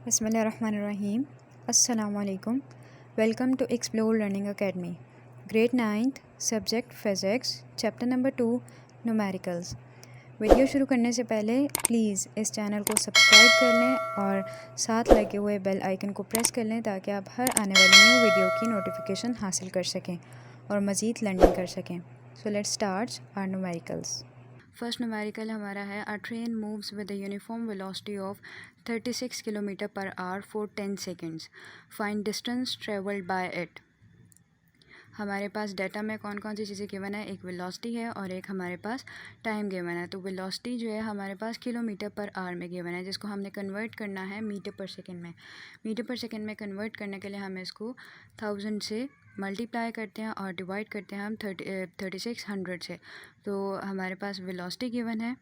Bismillahirrahmanirrahim. Assalamu alaikum. Welcome to Explore Learning Academy. Grade 9th, Subject Physics, Chapter Number 2, Numericals. Video शुरू करने से पहले please इस channel को सब्सक्राइब कर लें और साथ लगे हुए बेल आइकन को प्रेस कर लें ताकि आप हर आने वाली न्यू वीडियो की नोटिफिकेशन हासिल कर सकें और मज़ीद लर्निंग कर सकें. So let's start our numericals. First numerical हमारा है a train moves with a uniform velocity of 36 kilometre per hour for 10 seconds. Find distance travelled by it. हमारे पास डाटा में कौन कौन सी चीज़ें गिवन है, एक वेलोसिटी है और एक हमारे पास टाइम गिवन है. तो वेलोसिटी जो है हमारे पास किलोमीटर पर आवर में गिवन है, जिसको हमने कन्वर्ट करना है मीटर पर सेकेंड में. मीटर पर सेकेंड में कन्वर्ट करने के लिए हम इसको 1000 से मल्टीप्लाई करते हैं और डिवाइड करते हैं हम 3600 से. तो हमारे पास वेलोसिटी गिवन है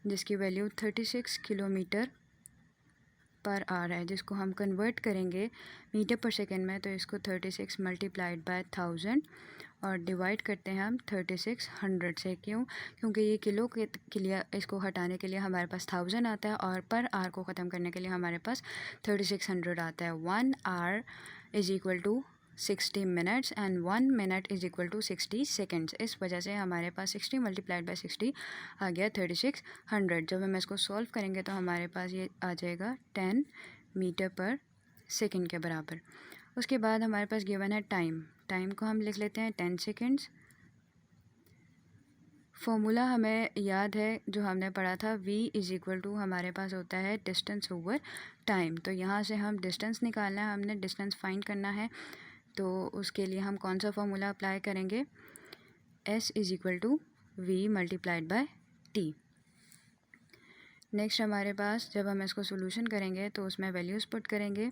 जिसकी वैल्यू 36 किलोमीटर पर आवर है, जिसको हम कन्वर्ट करेंगे मीटर पर सेकेंड में. तो इसको 36 मल्टीप्लाइड बाय 1000 और डिवाइड करते हैं हम 3600 से. क्योंकि ये किलो के लिए इसको हटाने के लिए हमारे पास 1000 आता है और पर आवर को ख़त्म करने के लिए हमारे पास 3600 आता है. 1 hour is equal to 60 minutes and 1 minute is equal to 60 seconds. इस वजह से हमारे पास 60 मल्टीप्लाइड बाय 60 आ गया 3600. जब हम इसको सॉल्व करेंगे तो हमारे पास ये आ जाएगा 10 मीटर पर सेकेंड के बराबर. उसके बाद हमारे पास गिवन है टाइम. टाइम को हम लिख लेते हैं 10 सेकेंड्स. फॉर्मूला हमें याद है जो हमने पढ़ा था, v इज़ इक्वल टू हमारे पास होता है डिस्टेंस ओवर टाइम. तो यहाँ से हम डिस्टेंस निकालना है, हमने डिस्टेंस फाइंड करना है. तो उसके लिए हम कौन सा फॉर्मूला अप्लाई करेंगे, s is equal to v multiplied by t. Next हमारे पास जब हम इसको सोल्यूशन करेंगे तो उसमें वैल्यूज़ पुट करेंगे.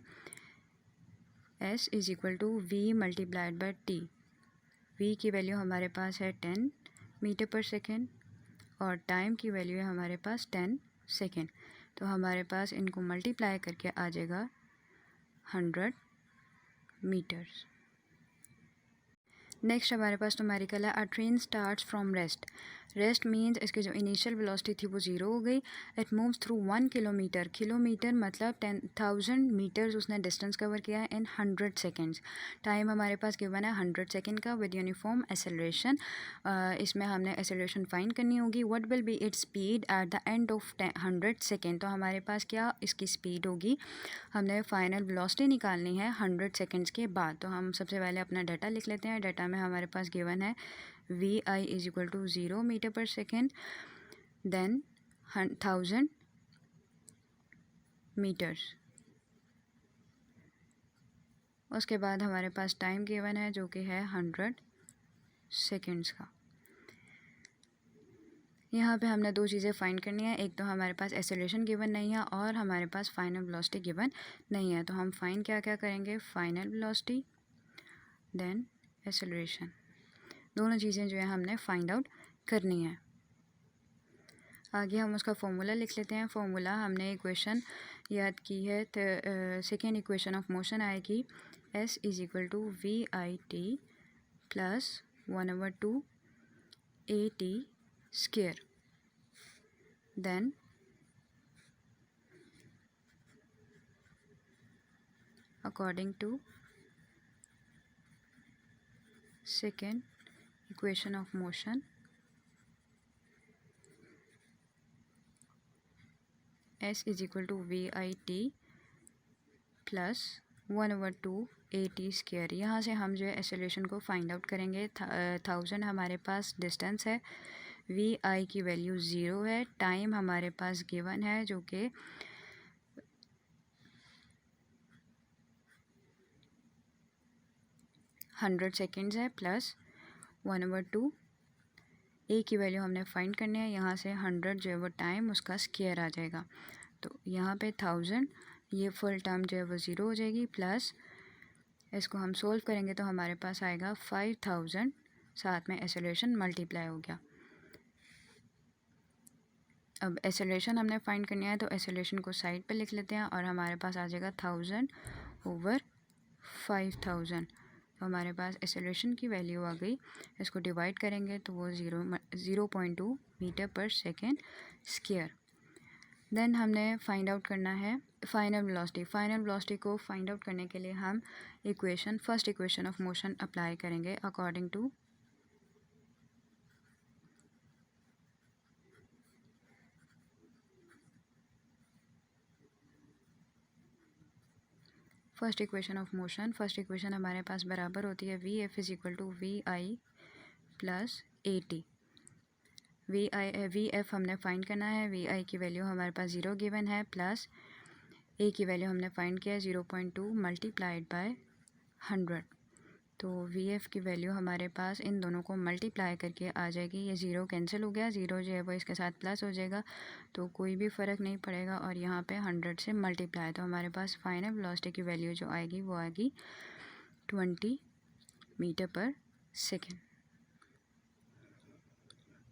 s is equal to v multiplied by t. v की वैल्यू हमारे पास है 10 मीटर पर सेकेंड और टाइम की वैल्यू है हमारे पास 10 सेकेंड. तो हमारे पास इनको मल्टीप्लाई करके आ जाएगा 100 मीटर्स. नेक्स्ट हमारे पास न्यूमेरिकल है a train starts from rest. Rest means इसकी जो इनिशियल वेलोसिटी थी वो ज़ीरो हो गई. It moves through 1 kilometre. Kilometre मतलब 10,000 मीटर्स उसने डिस्टेंस कवर किया है इन 100 सेकेंड्स. टाइम हमारे पास गिवन है 100 सेकेंड का विद यूनिफॉर्म एसेलरेशन. इसमें हमने एसेलरेशन फाइंड करनी होगी. What will be its speed at the end of 100 second. तो हमारे पास क्या इसकी स्पीड होगी, हमने फाइनल वेलोसिटी निकालनी है 100 सेकेंड्स के बाद. तो हम सबसे पहले अपना डाटा लिख लेते हैं. डाटा में हमारे पास गिवन है V I is equal to 0 metre per second, then 1000 metres. उसके बाद हमारे पास टाइम गिवन है जो कि है 100 सेकेंड्स का. यहाँ पे हमने दो चीज़ें फाइंड करनी है. एक तो हमारे पास एसेलरेशन गिवन नहीं है और हमारे पास फाइनल वेलोसिटी गिवन नहीं है. तो हम फाइंड क्या क्या करेंगे, फाइनल वेलोसिटी देन एसेलरेशन. दोनों चीज़ें जो है हमने फाइंड आउट करनी है. आगे हम उसका फॉर्मूला लिख लेते हैं. फॉर्मूला हमने इक्वेशन याद की है. सेकेंड इक्वेशन ऑफ मोशन आएगी s is equal to V I T plus 1/2 A T square. Then according to second equation of motion s is equal to V I T plus 1/2 A T square. यहाँ से हम जो है acceleration को find out करेंगे. 1000 हमारे पास distance है, वी आई की वैल्यू 0 है, टाइम हमारे पास गिवन है जो कि 100 सेकेंड्स है, प्लस 1/2 ए की वैल्यू हमने फाइंड करनी है. यहाँ से 100 जो है वो टाइम उसका स्क्वायर आ जाएगा. तो यहाँ पे 1000 ये फुल टर्म जो है वो 0 हो जाएगी, प्लस इसको हम सोल्व करेंगे तो हमारे पास आएगा 5000, साथ में एसेलरेशन मल्टीप्लाई हो गया. अब एसेलरेशन हमने फाइंड करनी है तो एसेलरेशन को साइड पे लिख लेते हैं और हमारे पास आ जाएगा 1000 ओवर 5000. तो हमारे पास एसेलरेशन की वैल्यू आ गई. इसको डिवाइड करेंगे तो वो 0.2 metre per second square. Then हमने फाइंड आउट करना है फाइनल वेलोसिटी को फाइंड आउट करने के लिए हम first equation of motion apply करेंगे अकॉर्डिंग टू फर्स्ट इक्वेशन हमारे पास बराबर होती है V F is equal to V I plus A T. V F हमने फाइंड करना है, वी आई की वैल्यू हमारे पास 0 गिवन है, प्लस ए की वैल्यू हमने फाइंड किया है 0.2 मल्टीप्लाइड बाय 100। तो वी एफ की वैल्यू हमारे पास इन दोनों को मल्टीप्लाई करके आ जाएगी, ये 0 कैंसिल हो गया, 0 जो है वो इसके साथ प्लस हो जाएगा, तो कोई भी फ़र्क नहीं पड़ेगा, और यहाँ पे 100 से मल्टीप्लाई, तो हमारे पास फाइनल वेलोसिटी की वैल्यू जो आएगी वो आएगी 20 metre per second.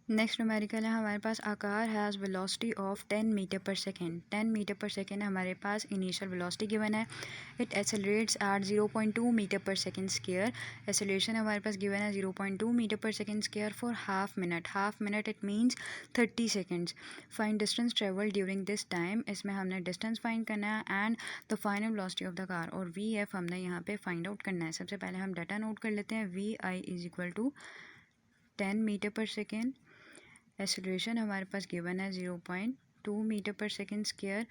Next numerical है हमारे पास, a car has velocity of 10 metre per second. 10 metre per second हमारे पास इनिशियल वेलोसिटी गिवन है। It accelerates at 0.2 metre per second square. Acceleration हमारे पास गिवन है 0.2 metre per second square for half minute it means 30 seconds. Find distance travel during this time, इसमें हमने distance find करना है and the final velocity of the car, और we F हमने यहाँ पे फाइंड आउट करना है। सबसे पहले हम डाटा नोट कर लेते हैं। V I is equal to 10 metre per second, acceleration हमारे पास गिवन है 0.2 मीटर पर सेकेंड स्क्वायर,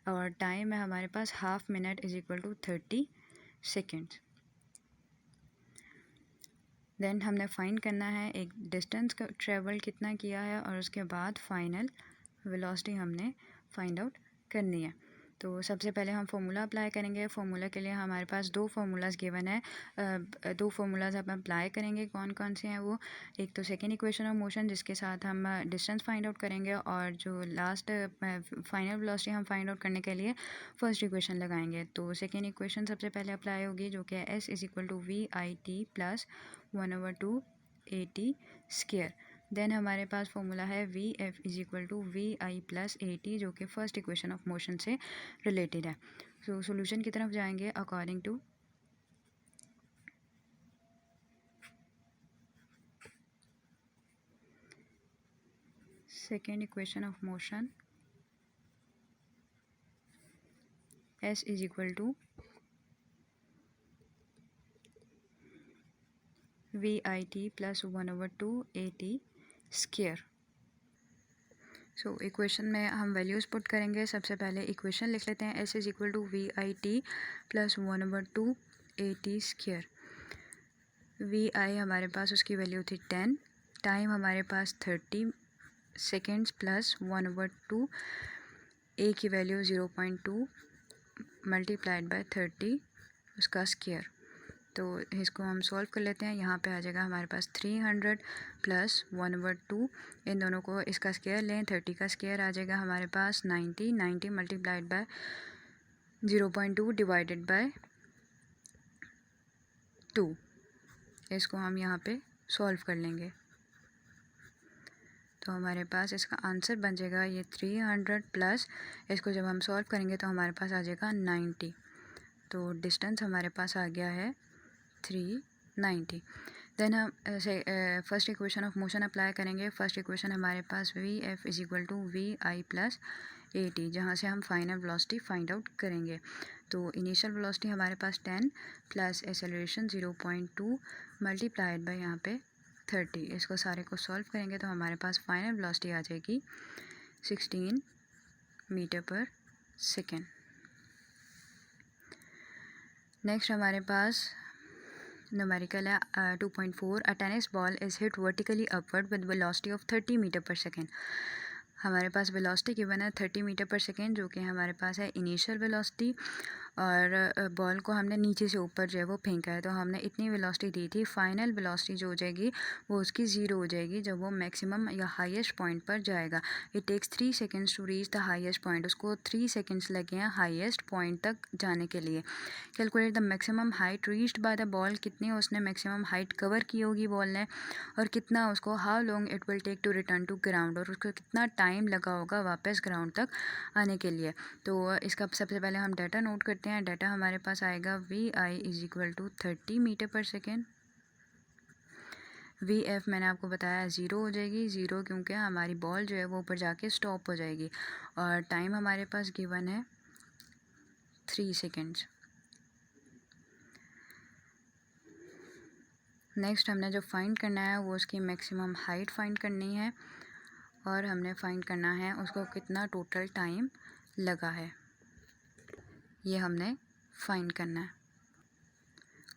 और टाइम है हमारे पास half minute is equal to 30 seconds. Then हमने फाइंड करना है एक डिस्टेंस का ट्रेवल कितना किया है, और उसके बाद फाइनल वेलोसिटी हमने फाइंड आउट करनी है। तो सबसे पहले हम फार्मूला अप्लाई करेंगे। फार्मूला के लिए हमारे पास दो फार्मूलाज गिवन है, दो फार्मूलाज हम अप्लाई करेंगे। कौन कौन से हैं वो, एक तो सेकेंड इक्वेशन ऑफ मोशन जिसके साथ हम डिस्टेंस फाइंड आउट करेंगे, और जो लास्ट फाइनल वेलोसिटी हम फाइंड आउट करने के लिए फर्स्ट इक्वेशन लगाएंगे। तो सेकेंड इक्वेशन सबसे पहले अप्लाई होगी, जो कि S is equal to V I T plus 1/2 A T square. Then हमारे पास फॉर्मूला है V F is equal to V I plus A T, जो कि फर्स्ट इक्वेशन ऑफ मोशन से रिलेटेड है। सो सॉल्यूशन की तरफ जाएंगे according to second equation of motion, S is equal to V I T plus 1/2 A T square. So equation में हम values put करेंगे। सबसे पहले इक्वेशन लिख लेते हैं, S is equal to V I T plus 1/2 A T square. V I हमारे पास उसकी वैल्यू थी 10, टाइम हमारे पास 30 सेकेंड्स प्लस 1/2, ए की वैल्यू 0.2 मल्टीप्लाइड बाय 30 उसका स्क्वायर। तो इसको हम सॉल्व कर लेते हैं। यहाँ पे आ जाएगा हमारे पास 300 प्लस 1/2, इन दोनों को इसका स्क्वायर लें, 30 का स्क्वायर आ जाएगा हमारे पास 90 मल्टीप्लाइड बाय 0.2 डिवाइडेड बाय 2। इसको हम यहाँ पे सॉल्व कर लेंगे, तो हमारे पास इसका आंसर बन जाएगा ये 300 प्लस, इसको जब हम सॉल्व करेंगे तो हमारे पास आ जाएगा 90। तो डिस्टेंस हमारे पास आ गया है 390। देन हम first equation of motion apply करेंगे। फर्स्ट इक्वेशन हमारे पास V F is equal to V I plus A T, जहाँ से हम फाइनल वेलोसिटी फाइंड आउट करेंगे। तो इनिशियल वेलोसिटी हमारे पास 10 प्लस एक्सेलरेशन 0.2 मल्टीप्लाइड बाय यहाँ पे 30, इसको सारे को सॉल्व करेंगे तो हमारे पास फाइनल वेलोसिटी आ जाएगी 16 मीटर पर सेकेंड। नेक्स्ट हमारे पास न्यूमेरिकल है 2.4, a tennis ball is hit vertically upward with velocity of 30 metre per second. हमारे पास वेलोसिटी गिवन है 30 मीटर पर सेकेंड, जो कि हमारे पास है इनिशियल वेलोसिटी, और बॉल को हमने नीचे से ऊपर जो है वो फेंका है, तो हमने इतनी वेलोसिटी दी थी। फाइनल वेलोसिटी जो हो जाएगी वो उसकी 0 हो जाएगी जब वो मैक्सिमम या हाईएस्ट पॉइंट पर जाएगा। It takes 3 seconds to reach the highest point, उसको 3 सेकेंड्स लगे हैं हाईएस्ट पॉइंट तक जाने के लिए। Calculate the maximum height reached by the ball, कितनी उसने मैक्सिमम हाइट कवर की होगी बॉल ने, और कितना उसको how long it will take to return to ground, और उसको कितना टाइम लगा होगा वापस ग्राउंड तक आने के लिए। तो इसका सबसे पहले हम डाटा नोट करते हैं। डाटा हमारे पास आएगा V I is equal to 30 metre per second. V F मैंने आपको बताया 0 हो जाएगी, 0 क्योंकि हमारी बॉल जो है वो ऊपर जाके स्टॉप हो जाएगी, और टाइम हमारे पास गिवन है 3 सेकेंड्स। नेक्स्ट हमने जो फाइंड करना है वो उसकी मैक्सिमम हाइट फाइंड करनी है और हमने फाइंड करना है उसको कितना टोटल टाइम लगा है, ये हमने फाइंड करना है।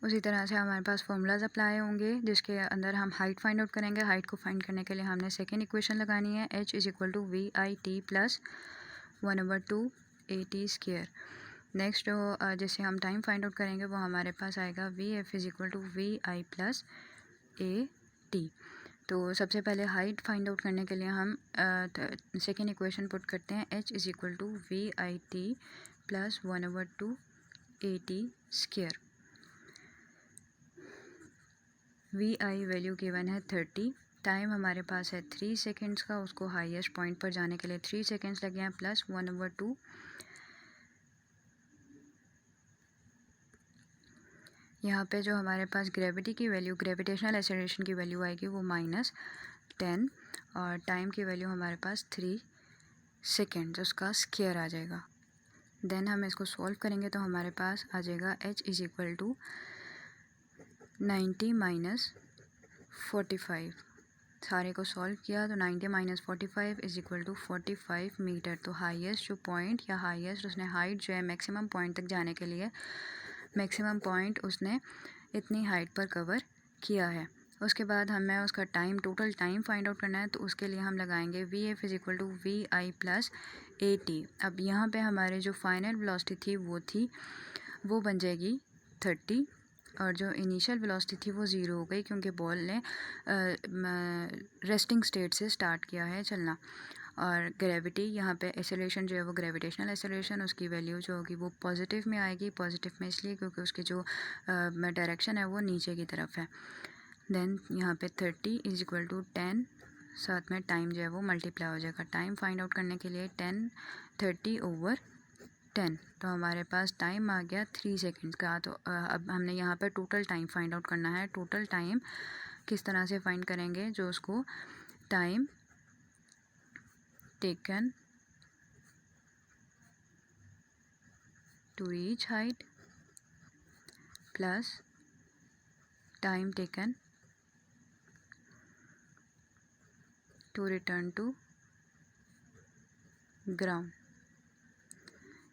उसी तरह से हमारे पास फार्मूलाज अप्लाई होंगे जिसके अंदर हम हाइट फाइंड आउट करेंगे। हाइट को फाइंड करने के लिए हमने सेकेंड इक्वेशन लगानी है, h is equal to V I T plus 1/2 AT²। Next जो जिससे हम टाइम फाइंड आउट करेंगे वो हमारे पास आएगा V F is equal to V I plus AT। तो सबसे पहले हाइट फाइंड आउट करने के लिए हम सेकेंड इक्वेशन पुट करते हैं, h is equal to V I T plus 1/2 AT²। V I value given है 30, टाइम हमारे पास है 3 सेकेंड्स का, उसको हाईएस्ट पॉइंट पर जाने के लिए 3 सेकेंड्स लगे हैं प्लस 1/2। यहाँ पे जो हमारे पास ग्रेविटी की वैल्यू, ग्रेविटेशनल एक्सेलरेशन की वैल्यू आएगी वो -10 और टाइम की वैल्यू हमारे पास 3 सेकेंड्स, उसका स्क्वायर आ जाएगा। देन हम इसको सॉल्व करेंगे तो हमारे पास आ जाएगा h इज़ इक्वल टू 90 - 45। सारे को सॉल्व किया तो 90 - 45 इज़ इक्वल टू 45 मीटर। तो हाईएस्ट जो पॉइंट या हाईएस्ट उसने हाइट जो है मैक्सिमम पॉइंट तक जाने के लिए मैक्सिमम पॉइंट उसने इतनी हाइट पर कवर किया है। उसके बाद हमें उसका time, total time find out करना है, तो उसके लिए हम लगाएंगे V F is equal to V I plus AT। अब यहाँ पे हमारे जो फाइनल वेलोसिटी थी वो बन जाएगी 30 और जो इनिशियल वेलोसिटी थी वो 0 हो गई क्योंकि बॉल ने रेस्टिंग स्टेट से स्टार्ट किया है चलना। और ग्रेविटी यहाँ पे एक्सेलरेशन जो है वो ग्रेविटेशनल एक्सेलरेशन, उसकी वैल्यू जो होगी वो पॉजिटिव में आएगी। पॉजिटिव में इसलिए क्योंकि उसकी जो डायरेक्शन है वो नीचे की तरफ है। देन यहाँ पे 30 इज इक्वल टू 10, साथ में टाइम जो है वो मल्टीप्लाई हो जाएगा। टाइम फाइंड आउट करने के लिए 30/10, तो हमारे पास टाइम आ गया 3 सेकेंड्स का। तो अब हमने यहाँ पर टोटल टाइम फाइंड आउट करना है। टोटल टाइम किस तरह से फाइंड करेंगे, जो उसको time taken to reach height plus time taken to return to ground,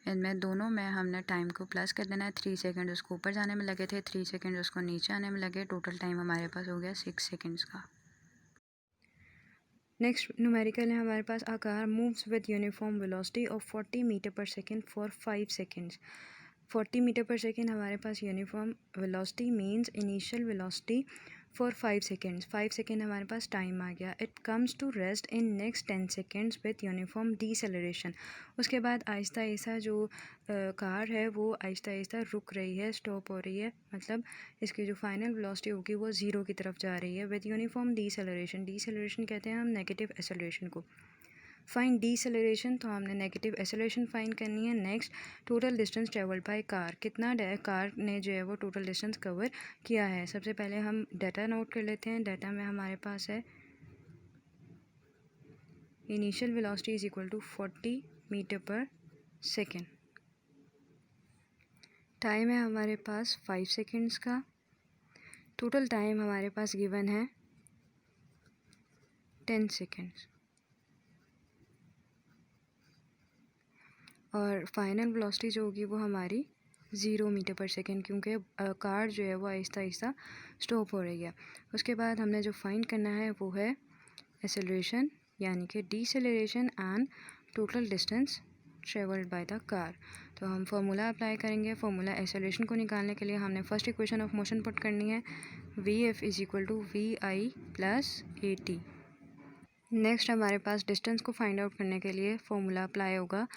इनमें दोनों में हमने टाइम को प्लस कर देना है। 3 सेकेंड उसको ऊपर जाने में लगे थे, 3 सेकेंड उसको नीचे आने में लगे। टोटल टाइम हमारे पास हो गया 6 सेकेंड्स का। नेक्स्ट न्यूमेरिकल है हमारे पास, a car moves with uniform velocity of 40 metre per second for 5 seconds. 40 metre per second हमारे पास uniform velocity means initial velocity for 5 seconds. 5 second हमारे पास टाइम आ गया। It comes to rest in next 10 seconds with uniform deceleration. उसके बाद आहिस्ता आहिस्ता जो car है वो आहिस्ता आहिस्ता रुक रही है, स्टॉप हो रही है, मतलब इसकी जो फाइनल वेलोसिटी होगी वो 0 की तरफ जा रही है विथ यूनिफॉर्म डीसेलरेशन। डीसेलरेशन कहते हैं हम नेगेटिव एक्सेलरेशन को। फाइंड डीसेलरेशन, तो हमने नेगेटिव एक्सेलरेशन फाइंड करनी है। Next total distance travelled by car, कितना कार ने जो है वो टोटल डिस्टेंस कवर किया है। सबसे पहले हम डाटा नोट कर लेते हैं। डाटा में हमारे पास है initial velocity is equal to 40 metre per second, time है हमारे पास 5 सेकेंड्स का, टोटल टाइम हमारे पास गिवन है 10 सेकेंड्स और फाइनल वेलोसिटी जो होगी वो हमारी 0 मीटर पर सेकेंड, क्योंकि कार जो है वो आहिस्ता आहिस्ता स्टॉप हो रही है। उसके बाद हमने जो फाइंड करना है वो है एक्सेलरेशन यानी कि deceleration and total distance travelled by the car. तो हम फार्मूला अप्लाई करेंगे। फार्मूला एक्सेलरेशन को निकालने के लिए हमने first equation of motion put करनी है, V F is equal to V I plus AT। Next हमारे पास डिस्टेंस को फाइंड आउट करने के लिए फॉर्मूला अप्लाई होगा,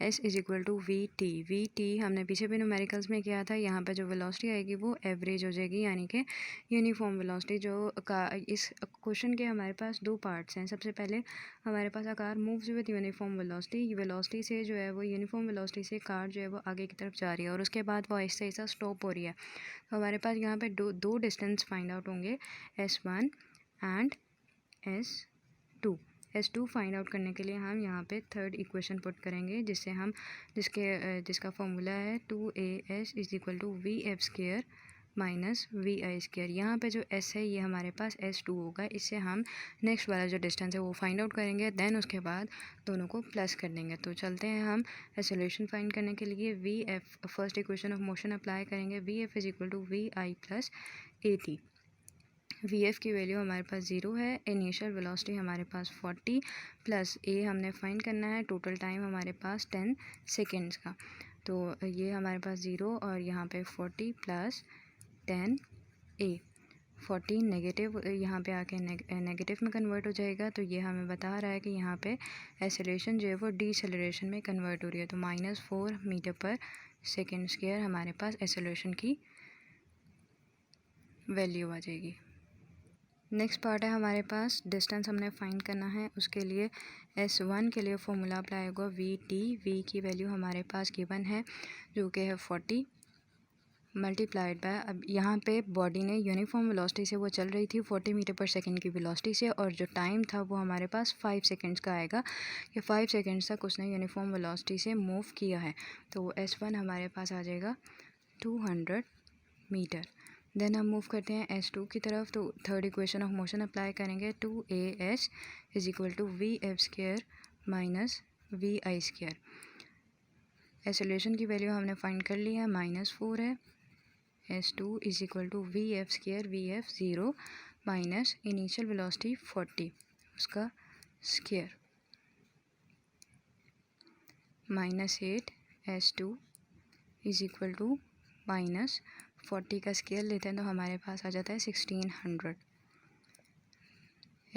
s is equal to V T हमने पीछे भी न्यूमेरिकल्स में किया था। यहाँ पे जो वेलोसिटी आएगी वो एवरेज हो जाएगी यानी कि यूनिफॉर्म वेलोसिटी। जो इस क्वेश्चन के हमारे पास 2 पार्ट्स हैं। सबसे पहले हमारे पास car moves with uniform velocity, velocity से जो है वो यूनिफॉर्म वेलोसिटी से कार जो है वो आगे की तरफ जा रही है और उसके बाद वो आहिस्ता आहिस्ता स्टॉप हो रही है। तो हमारे पास यहाँ पर दो डिस्टेंस फाइंड आउट होंगे, S1 and S2। S2 find out करने के लिए हम यहाँ पे थर्ड इक्वेशन पुट करेंगे, जिसका फॉर्मूला है 2AS is equal to VF² minus VI²। यहाँ पे जो S है ये हमारे पास S2 होगा, इससे हम नेक्स्ट वाला जो डिस्टेंस है वो फाइंड आउट करेंगे, देन उसके बाद दोनों को प्लस कर देंगे। तो चलते हैं हम सॉल्यूशन फाइंड करने के लिए VF first equation of motion apply करेंगे। VF is equal to VI plus AT। VF की वैल्यू हमारे पास 0 है, इनिशियल वेलोसिटी हमारे पास 40 प्लस A हमने फाइंड करना है, टोटल टाइम हमारे पास 10 सेकेंड्स का। तो ये हमारे पास 0 और यहाँ पे 40 प्लस 10 A। 40 नेगेटिव यहाँ पे आके नेगेटिव में कन्वर्ट हो जाएगा, तो ये हमें बता रहा है कि यहाँ पे एक्सेलरेशन जो है वो डीसेलरेशन में कन्वर्ट हो रही है। तो -4 मीटर पर सेकेंड स्क्वायर हमारे पास एक्सेलरेशन की वैल्यू आ जाएगी। नेक्स्ट पार्ट है हमारे पास डिस्टेंस हमने फाइंड करना है। उसके लिए S1 के लिए फॉर्मूला अप्लाई होगा V की वैल्यू हमारे पास गिवन है जो कि है 40 मल्टीप्लाइड बाय, अब यहाँ पे बॉडी ने यूनिफॉर्म वेलोसिटी से वो चल रही थी 40 मीटर पर सेकंड की वेलोसिटी से, और जो टाइम था वो हमारे पास 5 सेकंड्स का आएगा कि 5 सेकंड्स तक उसने यूनिफॉर्म वेलोसिटी से मूव किया है। तो S1 हमारे पास आ जाएगा 200 मीटर। देन हम मूव करते हैं S2 की तरफ, तो third equation of motion apply करेंगे। 2AS is equal to VF² minus VI²। Acceleration की वैल्यू हमने फाइंड कर ली है, -4 है। S2 is equal to VF², VF 0 minus initial velocity 40 उसका square -8 S2 is equal to minus 40 का स्केल लेते हैं तो हमारे पास आ जाता है 1600।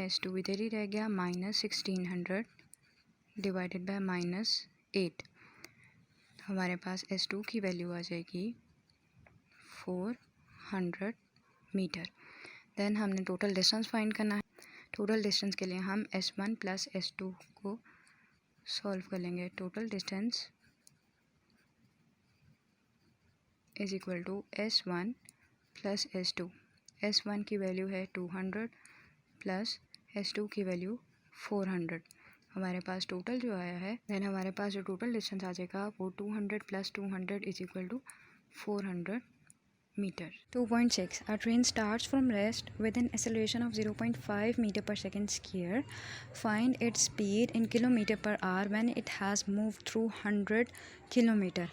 S2 इधर ही रह गया, -1600 डिवाइडेड बाय -8। हमारे पास S2 की वैल्यू आ जाएगी 400 मीटर। देन हमने टोटल डिस्टेंस फाइंड करना है। टोटल डिस्टेंस के लिए हम S1 प्लस S2 को सॉल्व कर लेंगे। Total distance is equal to S1 plus S2। S1 की वैल्यू है 200 प्लस S2 की वैल्यू 400। हमारे पास टोटल जो आया है, देन हमारे पास जो टोटल डिस्टेंस आ जाएगा वो 200 plus 200 is equal to 400 meter. 2.6. A train starts from rest with an acceleration of 0.5 meter per second square. Find its speed in kilometer per hour when it has moved through 100 kilometer.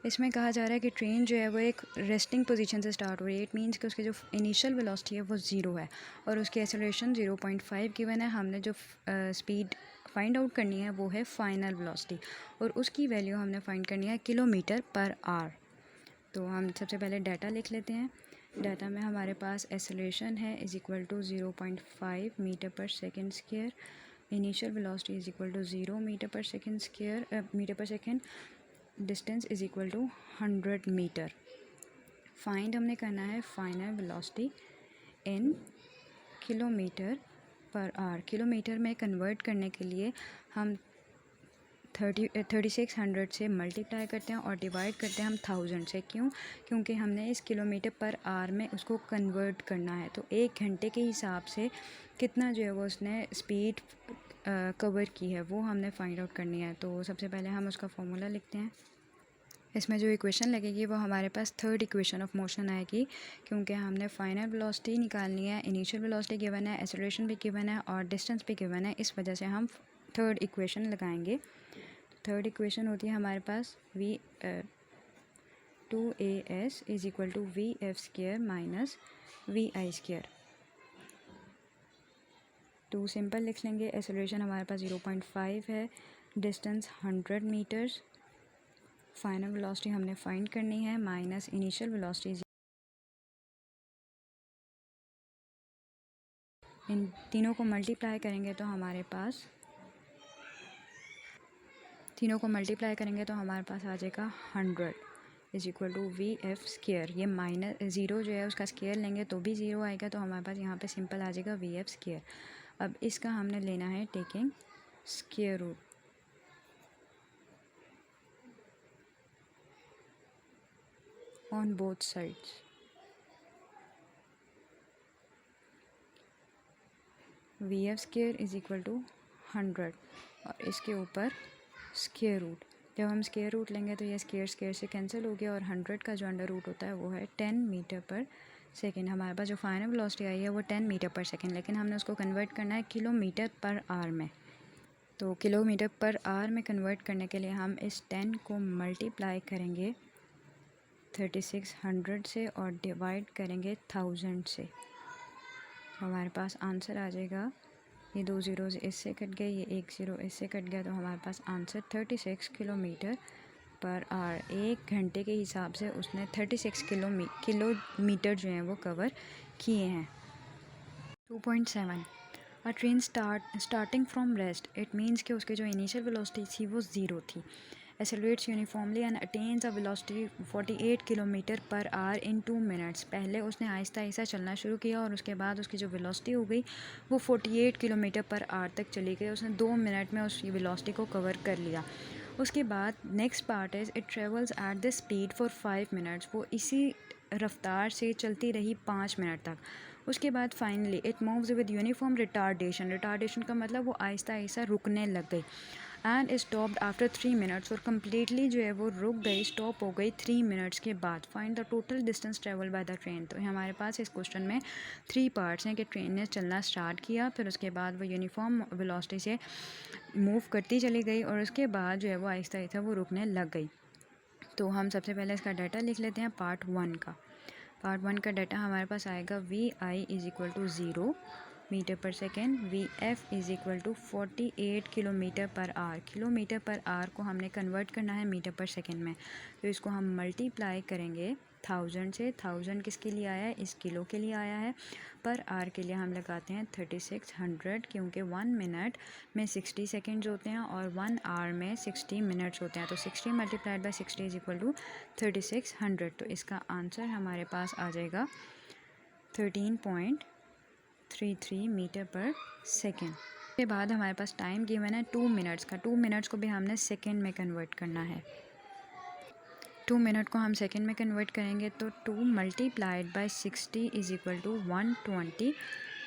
इसमें कहा जा रहा है कि train जो है वो एक रेस्टिंग पोजीशन से स्टार्ट हो रही है। इट मीन्स कि उसकी जो इनिशियल वेलोसिटी है वो 0 है और उसकी एक्सेलरेशन 0.5 गिवन है। हमने जो स्पीड फाइंड आउट करनी है वो है फाइनल वेलोसिटी, और उसकी वैल्यू हमने फाइंड करनी है किलोमीटर पर आवर। तो हम सबसे पहले डाटा लिख लेते हैं। डाटा में हमारे पास एक्सेलरेशन है is equal to 0.5 metre per second square, initial velocity is equal to 0 metre per second, distance is equal to 100 metre. Find हमने करना है final velocity in kilometre per hour. Kilometre में कन्वर्ट करने के लिए हम 3600 से मल्टीप्लाई करते हैं और डिवाइड करते हैं हम 1000 से। क्योंकि हमने इस किलोमीटर पर आवर में उसको कन्वर्ट करना है। तो 1 घंटे के हिसाब से कितना जो है वो उसने स्पीड कवर की है वो हमने फाइंड आउट करनी है। तो सबसे पहले हम उसका फॉर्मूला लिखते हैं। इसमें जो इक्वेशन लगेगी वो हमारे पास थर्ड इक्वेशन ऑफ मोशन आएगी, क्योंकि हमने फाइनल वेलोसिटी निकालनी है, इनिशियल वेलोसिटी गिवन है, एक्सेलरेशन भी गिवन है और डिस्टेंस भी गिवन है। इस वजह से हम थर्ड इक्वेशन लगाएंगे। थर्ड इक्वेशन होती है हमारे पास 2AS is equal to VF² minus VI²। 2 simple लिख लेंगे। एक्सेलरेशन हमारे पास 0.5 है, डिस्टेंस 100 मीटर्स, फाइनल वेलोसिटी हमने फाइंड करनी है माइनस इनिशियल वेलोसिटी। इन तीनों को मल्टीप्लाई करेंगे तो हमारे पास आ जाएगा 100 इज इक्वल टू VF²। ये -0 जो है उसका स्क्वायर लेंगे तो भी 0 आएगा, तो हमारे पास यहाँ पे सिंपल आ जाएगा VF²। अब इसका हमने लेना है taking square root. On both sides. VF² is equal to 100 और इसके ऊपर स्क्वायर रूट। जब हम स्क्वायर रूट लेंगे तो ये स्क्वायर स्क्वायर से कैंसिल हो गया और 100 का जो अंडर रूट होता है वो है 10 मीटर पर सेकेंड। हमारे पास जो फाइनल वेलोसिटी आई है वो 10 मीटर पर सेकेंड, लेकिन हमने उसको कन्वर्ट करना है किलोमीटर पर आवर में। तो किलोमीटर पर आवर में कन्वर्ट करने के लिए हम इस 10 को मल्टीप्लाई करेंगे 3600 से और डिवाइड करेंगे 1000 से। हमारे पास आंसर आ जाएगा, ये 2 ज़ीरोज़ इससे कट गए, ये 1 ज़ीरो इससे कट गया, तो हमारे पास आंसर 36 किलोमीटर पर आवर। 1 घंटे के हिसाब से उसने 36 किलोमीटर जो हैं वो कवर किए हैं। 2.7 अ train starting from rest, it means कि उसके जो इनिशियल वेलोसिटी थी वो 0 थी। Accelerates uniformly and attains a velocity 48 kilometre per our in 2 minutes. पहले उसने आहिस्ता आहिस्ता चलना शुरू किया और उसके बाद उसकी जो वेलोसिटी हो गई वो 48 किलोमीटर पर आवर तक चली गई। उसने 2 मिनट में उस वेलोसिटी को कवर कर लिया। उसके बाद next part is it travels at the speed for 5 minutes. वो इसी रफ्तार से चलती रही 5 मिनट तक। उसके बाद finally it moves with uniform retardation. Retardation का मतलब वो आहिस्ता आहिस्ता रुकने लग गई। एंड स्टॉप्ड आफ्टर 3 मिनट्स, और कम्प्लीटली जो है वो रुक गई, स्टॉप हो गई 3 मिनट्स के बाद। Find the total distance travel by the train. तो हमारे पास इस क्वेश्चन में 3 पार्ट्स हैं कि ट्रेन ने चलना स्टार्ट किया, फिर उसके बाद वो यूनिफॉर्म वेलोसिटी से मूव करती चली गई और उसके बाद जो है वो आहिस्ता आहिस्ता वो रुकने लग गई। तो हम सबसे पहले इसका डाटा लिख लेते हैं पार्ट 1 का। पार्ट 1 का डाटा हमारे पास आएगा VI is equal to 0 metre per second, VF is equal to 48 kilometre per hour. Kilometre per hour को हमने कन्वर्ट करना है मीटर पर सेकेंड में, तो इसको हम मल्टीप्लाई करेंगे 1000 से। 1000 किसके लिए आया है, इस किलो के लिए आया है। पर आवर के लिए हम लगाते हैं 3600, क्योंकि 1 मिनट में 60 सेकेंड्स होते हैं और 1 आवर में 60 मिनट्स होते हैं। तो 60 multiplied by 60 is equal to 3600। तो इसका आंसर हमारे पास आ जाएगा 13.33 मीटर पर सेकेंड। के बाद हमारे पास टाइम गिवन है 2 मिनट्स का। 2 मिनट्स को भी हमने सेकेंड में कन्वर्ट करना है। 2 मिनट को हम सेकेंड में कन्वर्ट करेंगे तो 2 multiplied by 60 is equal to 120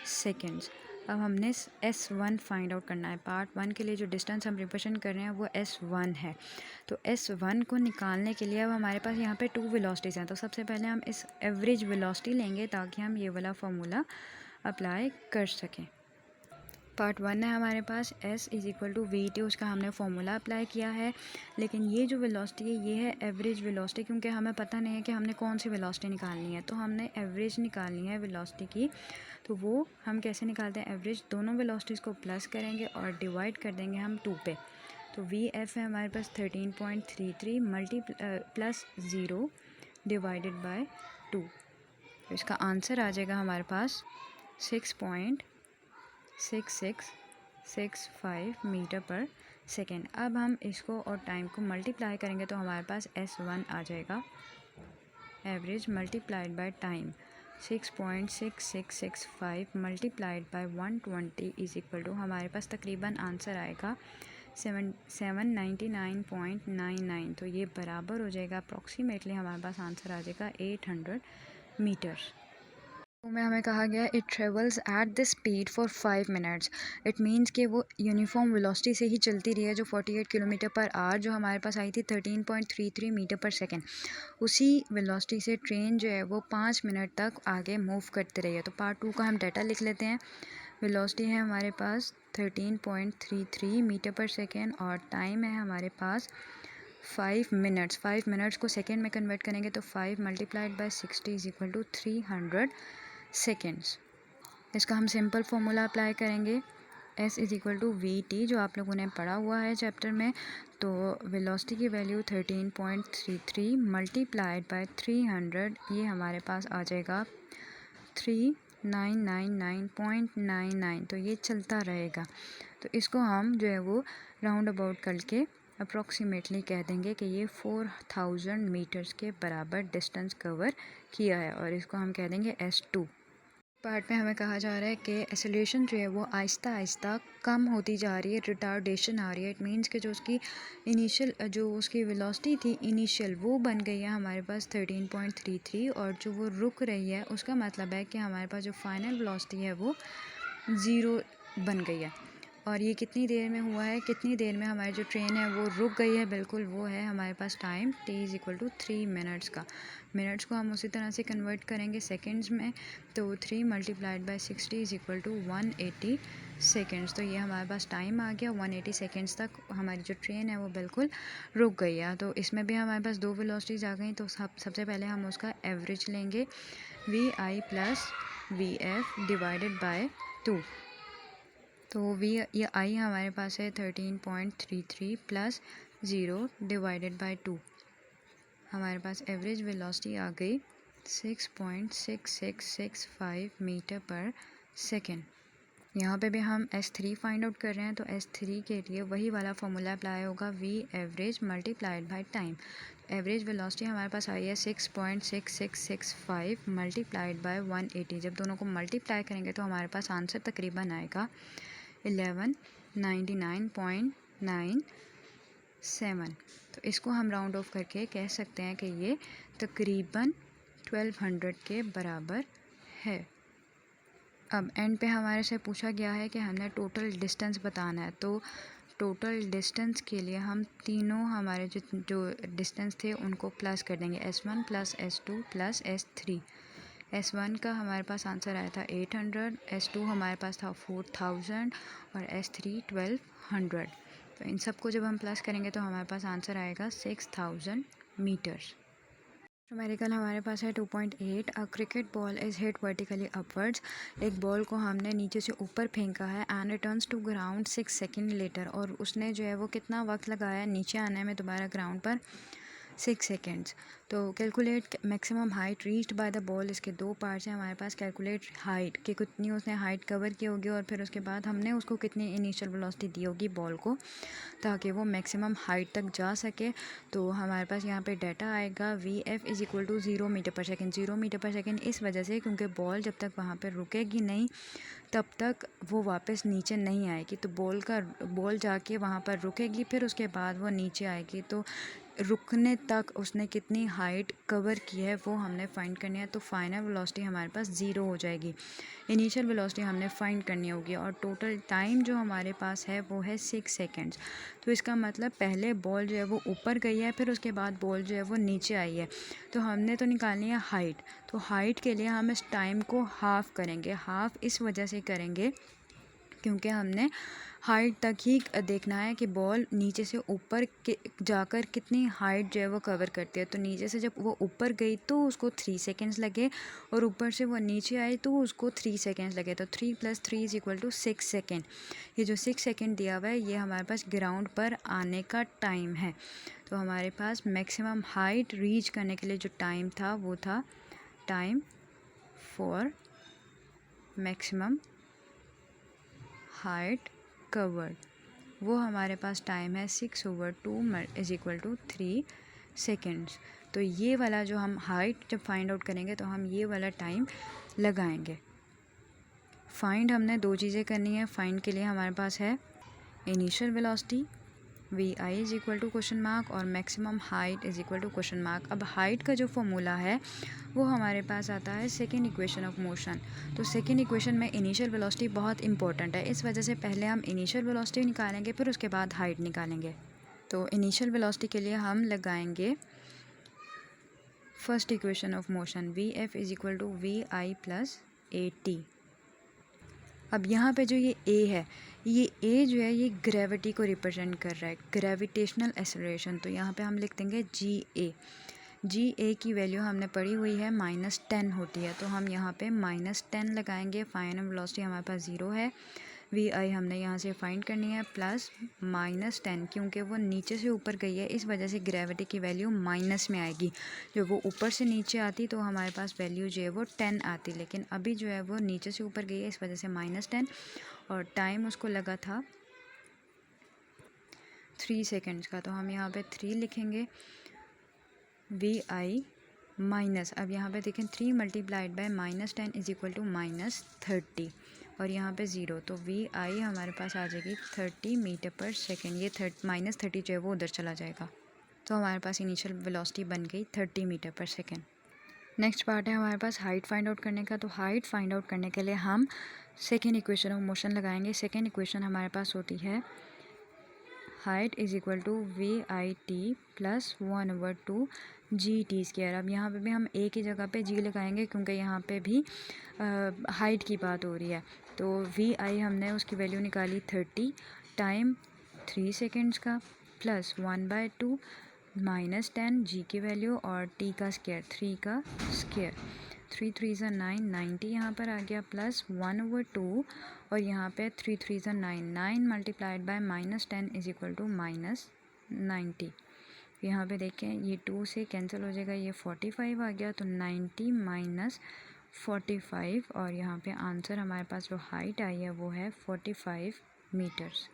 seconds. अब हमने S1 फाइंड आउट करना है। पार्ट 1 के लिए जो डिस्टेंस हम रिप्रेजेंट कर रहे हैं वो S1 है। तो S1 को निकालने के लिए अब हमारे पास यहाँ पे 2 वेलोसिटीज़ हैं। तो सबसे पहले हम इस एवरेज वेलोसिटी लेंगे ताकि हम ये वाला फार्मूला अप्लाई कर सकें। पार्ट 1 है हमारे पास S is equal to VT, उसका हमने फार्मूला अप्लाई किया है। लेकिन ये जो वेलोसिटी है ये है एवरेज वेलोसिटी, क्योंकि हमें पता नहीं है कि हमने कौन सी वेलोसिटी निकालनी है, तो हमने एवरेज निकालनी है वेलोसिटी की। तो वो हम कैसे निकालते हैं एवरेज, दोनों वेलोसिटीज़ को प्लस करेंगे और डिवाइड कर देंगे हम 2 पे। तो VF है हमारे पास 13.33 प्लस 0 डिवाइडेड बाय 2। तो इसका आंसर आ जाएगा हमारे पास 6.6665 मीटर पर सेकेंड। अब हम इसको और टाइम को मल्टीप्लाई करेंगे तो हमारे पास S1 आ जाएगा, average multiplied by time. 6.6665 multiplied by 120 is equal to हमारे पास तकरीबन आंसर आएगा 799.99। तो ये बराबर हो जाएगा, अप्रॉक्सीमेटली हमारे पास आंसर आ जाएगा 800 मीटर्स। तो में हमें कहा गया it travels at the speed for 5 minutes. It means कि वो यूनिफॉर्म वेलोसिटी से ही चलती रही है, जो 48 किलोमीटर पर आवर जो हमारे पास आई थी 13.33 मीटर पर सेकेंड, उसी वेलोसिटी से ट्रेन जो है वो 5 मिनट तक आगे मूव करते रही है। तो पार्ट 2 का हम डाटा लिख लेते हैं। वेलोसिटी है हमारे पास 13.33 मीटर पर सेकेंड और टाइम है हमारे पास 5 मिनट्स। 5 मिनट्स को सेकेंड में कन्वर्ट करेंगे तो 5 multiplied by 60 is equal to 300 seconds. इसका हम सिंपल फार्मूला अप्लाई करेंगे, S is equal to VT, जो आप लोगों ने पढ़ा हुआ है चैप्टर में। तो वेलोसिटी की वैल्यू 13.33 मल्टीप्लाइड बाय 300, ये हमारे पास आ जाएगा 3999.99। तो ये चलता रहेगा। तो इसको हम जो है वो राउंड अबाउट करके अप्रॉक्सीमेटली कह देंगे कि ये 4000 मीटर्स के बराबर डिस्टेंस कवर किया है और इसको हम कह देंगे S2। पार्ट में हमें कहा जा रहा है कि एक्सेलरेशन जो है वो आहिस्ता आहिस्ता कम होती जा रही है, रिटार्डेशन आ रही है। इट मीन्स कि जो उसकी इनिशियल जो उसकी वेलोसिटी थी इनिशियल वो बन गई है हमारे पास 13.33 और जो वो रुक रही है उसका मतलब है कि हमारे पास जो फाइनल वेलोसिटी है वो 0 बन गई है। और ये कितनी देर में हुआ है, कितनी देर में हमारी जो ट्रेन है वो रुक गई है, बिल्कुल वो है हमारे पास time t is equal to 3 minutes का। मिनट्स को हम उसी तरह से कन्वर्ट करेंगे सेकंड्स में, तो 3 multiplied by 60 is equal to 180 seconds. तो ये हमारे पास टाइम आ गया, 180 सेकेंड्स तक हमारी जो ट्रेन है वो बिल्कुल रुक गई है। तो इसमें भी हमारे पास दो वेलोसिटीज़ आ गई, तो सबसे पहले हम उसका एवरेज लेंगे, V I plus V F divided by 2। तो ये आई हमारे पास है 13.33 प्लस 0 डिवाइडेड बाय 2। हमारे पास एवरेज वेलोसिटी आ गई 6.6665 मीटर पर सेकेंड। यहाँ पे भी हम S3 फाइंड आउट कर रहे हैं, तो S3 के लिए वही वाला फॉर्मूला अप्लाई होगा, V average multiplied by time. Average velocity हमारे पास आई है 6.6665 मल्टीप्लाइड बाय 180। जब दोनों को मल्टीप्लाई करेंगे तो हमारे पास आंसर तकरीबन आएगा 1199.97। तो इसको हम राउंड ऑफ करके कह सकते हैं कि ये तकरीबन 1200 के बराबर है। अब एंड पे हमारे से पूछा गया है कि हमने टोटल डिस्टेंस बताना है, तो टोटल डिस्टेंस के लिए हम तीनों हमारे जो डिस्टेंस थे उनको प्लस कर देंगे, S1 plus S2 plus S3। S1 का हमारे पास आंसर आया था 800, S2 हमारे पास था 4000 और S3 1200। तो इन सबको जब हम प्लस करेंगे तो हमारे पास आंसर आएगा 6000 मीटर्स। न्यूमेरिकल हमारे पास है 2.8। A cricket ball is hit vertically upwards. एक बॉल को हमने नीचे से ऊपर फेंका है, and returns to ground 6 second later, और उसने जो है वो कितना वक्त लगाया नीचे आने में दोबारा ग्राउंड पर, 6 सेकेंड्स। तो calculate maximum height reached by the ball, इसके दो पार्ट्स हैं हमारे पास। कैलकुलेट हाइट कि कितनी उसने हाइट कवर की होगी, और फिर उसके बाद हमने उसको कितनी इनिशियल वेलोसिटी दी होगी बॉल को, ताकि वो मैक्सिमम हाइट तक जा सके। तो हमारे पास यहाँ पे डाटा आएगा V F is equal to 0 metre per second. 0 metre per second इस वजह से क्योंकि बॉल जब तक वहाँ पर रुकेगी नहीं तब तक वो वापस नीचे नहीं आएगी। तो बॉल जाके वहाँ पर रुकेगी, फिर उसके बाद वो नीचे आएगी। तो रुकने तक उसने कितनी हाइट कवर की है वो हमने फाइंड करनी है। तो फाइनल वेलोसिटी हमारे पास 0 हो जाएगी, इनिशियल वेलोसिटी हमने फाइंड करनी होगी, और टोटल टाइम जो हमारे पास है वो है 6 सेकेंड्स। तो इसका मतलब पहले बॉल जो है वो ऊपर गई है, फिर उसके बाद बॉल जो है वो नीचे आई है। तो हमने तो निकालनी है हाइट। तो हाइट के लिए हम इस टाइम को हाफ़ करेंगे। हाफ़ इस वजह से करेंगे क्योंकि हमने हाइट तक ही देखना है कि बॉल नीचे से ऊपर जाकर कितनी हाइट जो है वो कवर करती है। तो नीचे से जब वो ऊपर गई तो उसको 3 सेकेंड्स लगे, और ऊपर से वो नीचे आई तो उसको 3 सेकेंड्स लगे। तो 3 + 3 इज़ इक्वल टू 6 सेकेंड। ये जो 6 सेकेंड दिया हुआ है ये हमारे पास ग्राउंड पर आने का टाइम है। तो हमारे पास मैक्सिमम हाइट रीच करने के लिए जो टाइम था वो था time for maximum height covered, वो हमारे पास टाइम है 6/2 इज़ इक्वल टू 3 सेकेंड्स। तो ये वाला जो हम हाइट जब फाइंड आउट करेंगे तो हम ये वाला टाइम लगाएंगे। फाइंड हमने दो चीज़ें करनी है। फाइंड के लिए हमारे पास है initial velocity V I is equal to question mark, और maximum height is equal to question mark. अब हाइट का जो फॉर्मूला है वो हमारे पास आता है सेकेंड इक्वेशन ऑफ मोशन। तो सेकेंड इक्वेशन में इनिशियल वेलोसिटी बहुत इंपॉर्टेंट है, इस वजह से पहले हम इनिशियल वेलोसिटी निकालेंगे, फिर उसके बाद हाइट निकालेंगे। तो इनिशियल वेलोसिटी के लिए हम लगाएंगे first equation of motion, V F is equal to V I plus A T. अब यहाँ पे जो ये ए है, ये ए जो है ये ग्रेविटी को रिप्रेजेंट कर रहा है, ग्रेविटेशनल एक्सेलरेशन। तो यहाँ पे हम लिख देंगे जी ए की वैल्यू हमने पढ़ी हुई है -10 होती है, तो हम यहाँ पे -10 लगाएंगे। फाइनल वेलोसिटी हमारे पास 0 है। वी आई हमने यहाँ से फाइंड करनी है प्लस -10, क्योंकि वो नीचे से ऊपर गई है इस वजह से ग्रेविटी की वैल्यू माइनस में आएगी। जब वो ऊपर से नीचे आती तो हमारे पास वैल्यू जो है वो 10 आती, लेकिन अभी जो है वो नीचे से ऊपर गई है इस वजह से -10, और टाइम उसको लगा था 3 सेकेंड्स का। तो हम यहाँ पे 3 लिखेंगे, वी आई माइनस, अब यहाँ पे देखें 3 multiplied by -10 is equal to -30, और यहाँ पे 0। तो वी आई हमारे पास आ जाएगी 30 मीटर पर सेकेंड। ये -30 जो है वो उधर चला जाएगा। तो हमारे पास इनिशियल वेलोसिटी बन गई 30 metre per second. Next part है हमारे पास हाइट फाइंड आउट करने का। तो हाइट फाइंड आउट करने के लिए हम सेकेंड इक्वेशन ऑफ मोशन लगाएंगे। सेकेंड इक्वेशन हमारे पास होती है height is equal to V I T plus 1/2 G T square. अब यहाँ पे भी हम एक ही जगह पे जी लगाएंगे क्योंकि यहाँ पे भी हाइट की बात हो रही है। तो वी आई हमने उसकी वैल्यू निकाली 30, टाइम 3 सेकेंड्स का, प्लस 1/2 माइनस 10 जी की वैल्यू और टी का स्क्वायर 3 का स्क्वायर। 3 3 ज़ा 9, 90 यहाँ पर आ गया, प्लस 1/2 और यहाँ पे 3 3 ज़ा 9, 9 multiplied by minus 10 is equal to minus 90। यहाँ पे देखें ये 2 से कैंसिल हो जाएगा, ये 45 आ गया, तो 90 माइनस 45 और यहाँ पे आंसर हमारे पास जो हाइट आई है वो है 45 metres.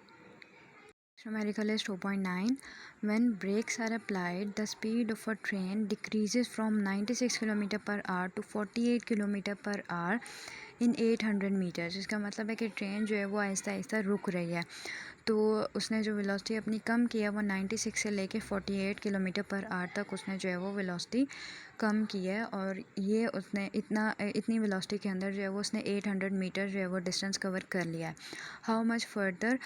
Numerical is 2.9. When brakes are applied, the speed of a train decreases from 96 km per hour to 48 km per hour in 800 meters. इसका मतलब है कि ट्रेन जो है वो आहिस्ता आहिस्ता रुक रही है। तो उसने जो वेलोसिटी अपनी कम की है वो 96 से लेके 48 किलोमीटर पर आवर तक उसने जो है वो वेलोसिटी कम की है और ये उसने इतनी वेलोसिटी के अंदर जो है वो उसने 800 मीटर जो है वो डिस्टेंस कवर कर लिया है। How much further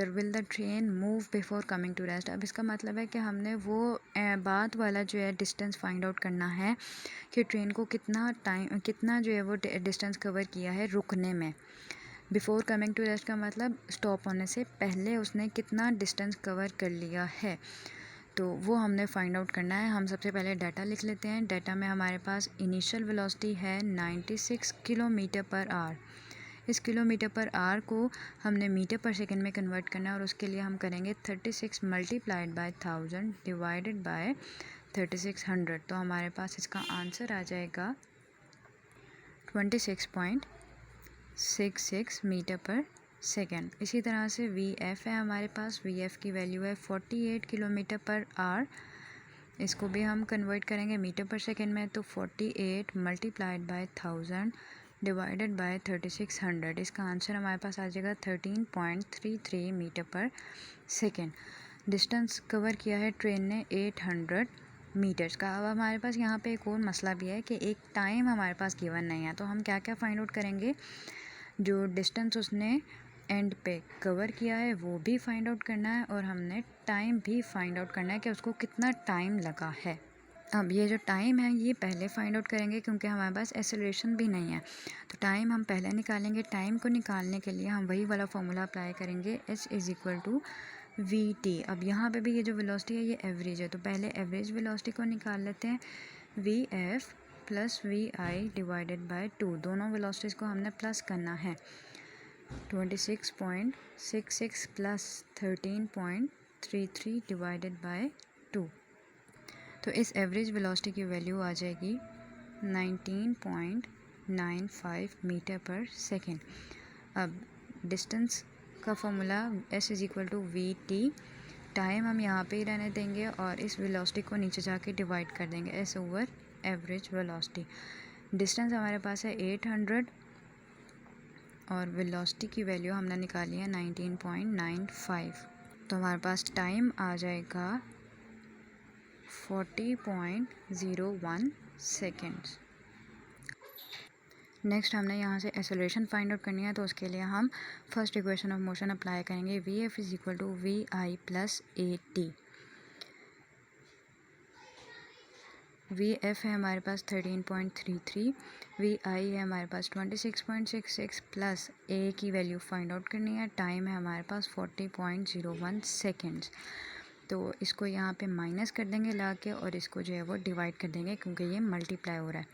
will the train move before coming to rest. अब इसका मतलब है कि हमने वो बाद वाला जो है डिस्टेंस फाइंड आउट करना है कि ट्रेन को कितना जो है वो डिस्टेंस कवर किया है रुकने में। बिफ़ोर कमिंग टू रेस्ट का मतलब स्टॉप होने से पहले उसने कितना डिस्टेंस कवर कर लिया है, तो वो हमने फाइंड आउट करना है। हम सबसे पहले डाटा लिख लेते हैं। डाटा में हमारे पास इनिशियल वेलोसिटी है 96 किलोमीटर पर आवर। इस किलोमीटर पर आवर को हमने मीटर पर सेकंड में कन्वर्ट करना है और उसके लिए हम करेंगे 36 मल्टीप्लाइड बाय 1000 डिवाइडेड बाय 3600। तो हमारे पास इसका आंसर आ जाएगा 26.66 मीटर पर सेकेंड। इसी तरह से वी एफ़ है हमारे पास। वी एफ़ की वैल्यू है 48 किलोमीटर पर आवर। इसको भी हम कन्वर्ट करेंगे मीटर पर सेकेंड में, तो 48 मल्टीप्लाइड बाय 1000 डिवाइडेड बाय 3600। इसका आंसर हमारे पास आ जाएगा 13.33 metre per second. Distance cover किया है ट्रेन ने 800 मीटर्स का। अब हमारे पास यहाँ पे एक और मसला भी है कि एक टाइम हमारे पास गिवन नहीं है, तो हम क्या क्या फाइंड आउट करेंगे। जो डिस्टेंस उसने एंड पे कवर किया है वो भी फाइंड आउट करना है और हमने टाइम भी फाइंड आउट करना है कि उसको कितना टाइम लगा है। अब ये जो टाइम है ये पहले फाइंड आउट करेंगे क्योंकि हमारे पास एक्सेलरेशन भी नहीं है, तो टाइम हम पहले निकालेंगे। टाइम को निकालने के लिए हम वही वाला फॉर्मूला अप्लाई करेंगे, h is equal to V T. अब यहाँ पे भी ये जो वेलोसिटी है ये एवरेज है, तो पहले एवरेज वेलोसिटी को निकाल लेते हैं। V F plus V I divided by 2, दोनों वेलोसिटीज़ को हमने प्लस करना है। 26.66 प्लस 13.33 डिवाइडेड बाय 2, तो इस एवरेज वेलोसिटी की वैल्यू आ जाएगी 19.95 मीटर पर सेकेंड। अब डिस्टेंस का formula s is equal to V T. Time हम यहाँ पे ही रहने देंगे और इस वेलोसिटी को नीचे जाके डिवाइड कर देंगे s over average velocity. Distance हमारे पास है 800 और वेलोसिटी की वैल्यू हमने निकाली है 19.95, तो हमारे पास टाइम आ जाएगा 40.01 सेकेंड्स। नेक्स्ट हमने यहाँ से एक्सेलरेशन फाइंड आउट करनी है, तो उसके लिए हम first equation of motion apply करेंगे। V F is equal to V I plus A T. V F है हमारे पास 13.33, वी आई है हमारे पास 26.66 प्लस ए की वैल्यू फाइंड आउट करनी है। टाइम है हमारे पास 40.01 सेकेंड्स। तो इसको यहाँ पे माइनस कर देंगे ला के और इसको जो है वो डिवाइड कर देंगे क्योंकि ये मल्टीप्लाई हो रहा है।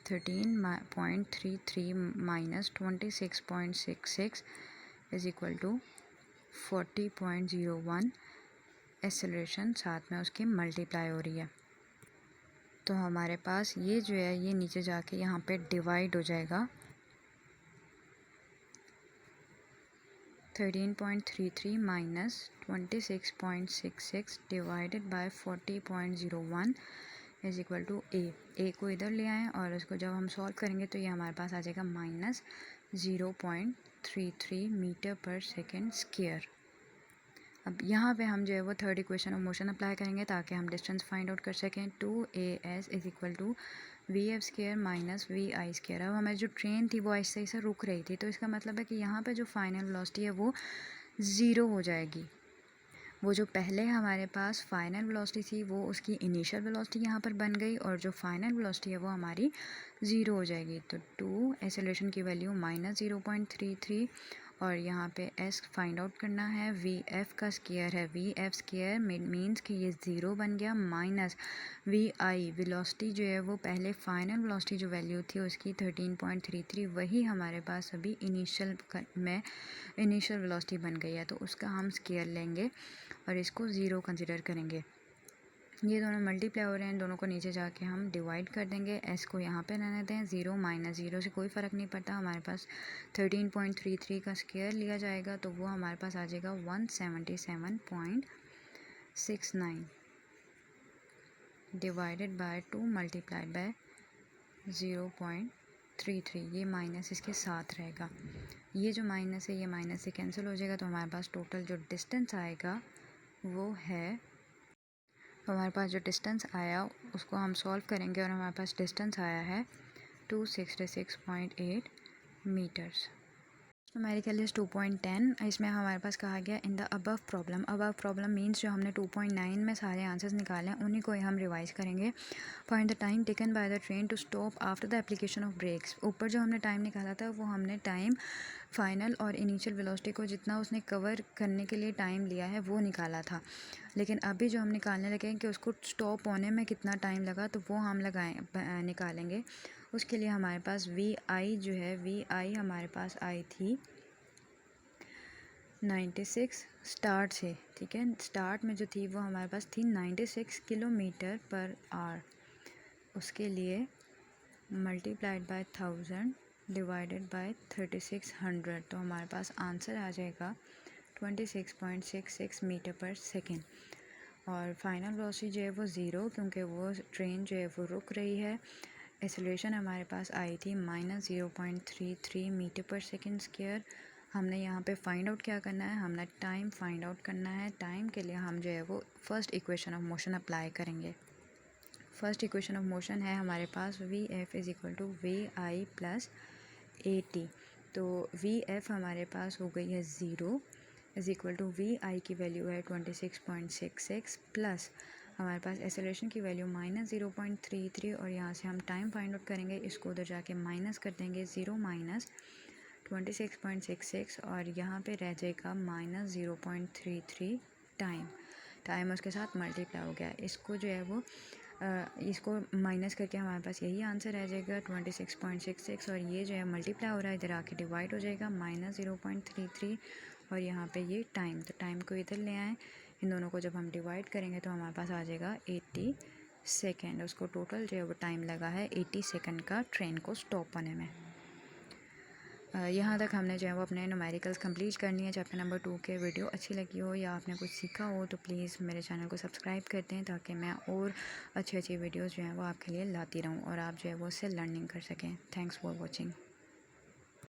13.33 minus 26.66 is equal to 40.01। Acceleration साथ में उसकी मल्टीप्लाई हो रही है, तो हमारे पास ये जो है ये नीचे जाके यहाँ पे डिवाइड हो जाएगा। 13.33 minus 26.66 divided by 40.01 is equal to A को इधर ले आएँ और इसको जब हम सॉल्व करेंगे तो ये हमारे पास आ जाएगा -0.33 मीटर पर सेकेंड स्क्वायर। अब यहाँ पे हम जो है वो third equation of motion apply करेंगे ताकि हम डिस्टेंस फाइंड आउट कर सकें। 2AS is equal to VF square minus VI square. अब हमारी जो ट्रेन थी वो ऐसे से रुक रही थी, तो इसका मतलब है कि यहाँ पे जो फाइनल वेलोसिटी है वो ज़ीरो हो जाएगी। वो जो पहले हमारे पास फाइनल वेलोसिटी थी वो उसकी इनिशियल वेलोसिटी यहाँ पर बन गई, और जो फाइनल वेलोसिटी है वो हमारी ज़ीरो हो जाएगी। तो 2 एक्सेलरेशन की वैल्यू -0.33, और यहाँ पे s फाइंड आउट करना है। VF का स्क्वायर है, VF स्क्वायर मीन्स कि ये ज़ीरो बन गया, माइनस VI वेलोसिटी जो है वो पहले फाइनल वेलोसिटी जो वैल्यू थी उसकी 13.33, वही हमारे पास अभी इनिशियल वेलोसिटी बन गई है, तो उसका हम स्क्वायर लेंगे और इसको ज़ीरो कंसिडर करेंगे। ये दोनों मल्टीप्लाई हो रहे हैं, दोनों को नीचे जाके हम डिवाइड कर देंगे। s को यहाँ पे रहने दें, ज़ीरो माइनस ज़ीरो से कोई फ़र्क नहीं पड़ता। हमारे पास 13.33 का स्क्वायर लिया जाएगा तो वो हमारे पास आ जाएगा 177.69 डिवाइडेड बाय 2 मल्टीप्लाइड बाय 0.33। ये माइनस इसके साथ रहेगा, ये जो माइनस है ये माइनस से कैंसिल हो जाएगा, तो हमारे पास टोटल जो डिस्टेंस आएगा वो है, तो हमारे पास जो डिस्टेंस आया उसको हम सॉल्व करेंगे और हमारे पास डिस्टेंस आया है 266.8 मीटर्स। Numerical is 2.10। इसमें हमारे पास कहा गया in the above problem means जो हमने 2.9 में सारे आंसर्स निकाले हैं उन्हीं को हम रिवाइज करेंगे। Find the time taken by the train to stop after the application of brakes. ऊपर जो हमने टाइम निकाला था वो हमने टाइम फाइनल और इनिशियल वेलोसिटी को जितना उसने कवर करने के लिए टाइम लिया है वो निकाला था, लेकिन अभी जो हम निकालने लगे हैं कि उसको स्टॉप होने में कितना टाइम लगा तो वो हम निकालेंगे। उसके लिए हमारे पास VI जो है, VI हमारे पास आई थी 96 स्टार्ट से, ठीक है। स्टार्ट में जो थी वो हमारे पास थी 96 किलोमीटर पर आवर। उसके लिए मल्टीप्लाइड बाय 1000 डिवाइडेड बाय 3600, तो हमारे पास आंसर आ जाएगा 26.66 मीटर पर सेकेंड। और फाइनल वेलोसिटी जो है वो ज़ीरो, क्योंकि वो ट्रेन जो है वो रुक रही है। एक्सेलरेशन हमारे पास आई थी -0.33 मीटर पर सेकेंड स्क्वायर। हमने यहाँ पे फाइंड आउट क्या करना है, हमने टाइम फाइंड आउट करना है। टाइम के लिए हम जो है वो first equation of motion apply करेंगे। फर्स्ट इक्वेशन ऑफ मोशन है हमारे पास VF is equal to VI plus AT। तो VF हमारे पास हो गई है zero is equal to VI की वैल्यू है 26.66 प्लस हमारे पास एक्सेलरेशन की वैल्यू -0.33, और यहाँ से हम टाइम फाइंड आउट करेंगे, इसको उधर जाके माइनस कर देंगे, 0 माइनस 26.66, और यहाँ पे रह जाएगा -0.33 टाइम उसके साथ मल्टीप्लाई हो गया। इसको जो है वो इसको माइनस करके हमारे पास यही आंसर रह जाएगा 26.66, और ये जो है मल्टीप्लाई हो रहा है इधर आके डिवाइड हो जाएगा -0.33, और यहाँ पे ये टाइम, तो टाइम को इधर ले आएँ। इन दोनों को जब हम डिवाइड करेंगे तो हमारे पास आ जाएगा 80 सेकेंड। उसको टोटल जो है वो टाइम लगा है 80 सेकेंड का ट्रेन को स्टॉप होने में। यहाँ तक हमने जो है वो अपने न्यूमेरिकल्स कंप्लीट करनी है चैप्टर नंबर 2 के। वीडियो अच्छी लगी हो या आपने कुछ सीखा हो तो प्लीज़ मेरे चैनल को सब्सक्राइब कर दें, ताकि मैं और अच्छी वीडियोज़ जो हैं वो आपके लिए लाती रहूँ और आप जो है वो उससे लर्निंग कर सकें। Thanks for watching.